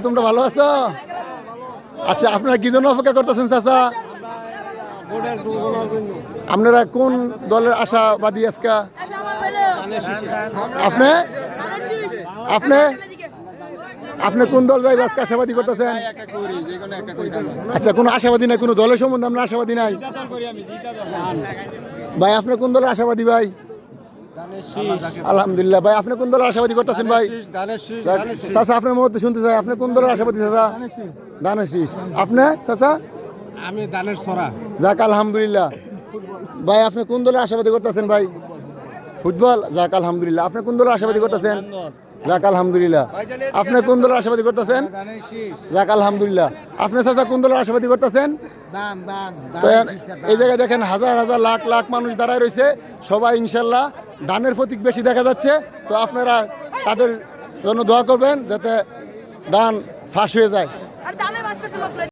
তোমরা ভালো আছো? আচ্ছা, আপনারা কি জন্য অপেক্ষা করতেছেন চাচা? আপনারা কোন দলের আশাবাদী আজকে? আপনি আপনি আপনি কোন দল ভাই আজকে আশাবাদী করতেছেন? আচ্ছা, কোনো আশাবাদী নাই, কোনো দলের সম্বন্ধে আমরা আশাবাদী নাই ভাই। আপনি কোন দলের আশাবাদী ভাই? আলহামদুলিল্লাহ। ভাই আপনি কোন দলের আশাবাদী করতেছেন ভাই? চাচা আপনার মধ্যে শুনতে চাই, আপনি কোন দলের আশাবাদী চাচা? দানের শীষ। আপনি চাচা? আমি দানের ছড়া। যাক আলহামদুলিল্লাহ। ভাই আপনি কোন দলের আশাবাদী করতেছেন ভাই? ফুটবল। যাক আলহামদুলিল্লাহ। আপনি কোন দলের আশাবাদী করতেছেন? যাক আলহামদুলিল্লাহ। আপনি কোন দলের আশাবাদী করতেছেন? যাক আলহামদুলিল্লাহ। আপনি চাচা কোন দলের আশাবাদী করতেছেন? তো এই জায়গায় দেখেন হাজার হাজার লাখ লাখ মানুষ দাঁড়ায় রয়েছে, সবাই ইনশাল্লাহ দানের প্রতীক বেশি দেখা যাচ্ছে। তো আপনারা তাদের জন্য দোয়া করবেন যাতে দান ফাঁস হয়ে যায়।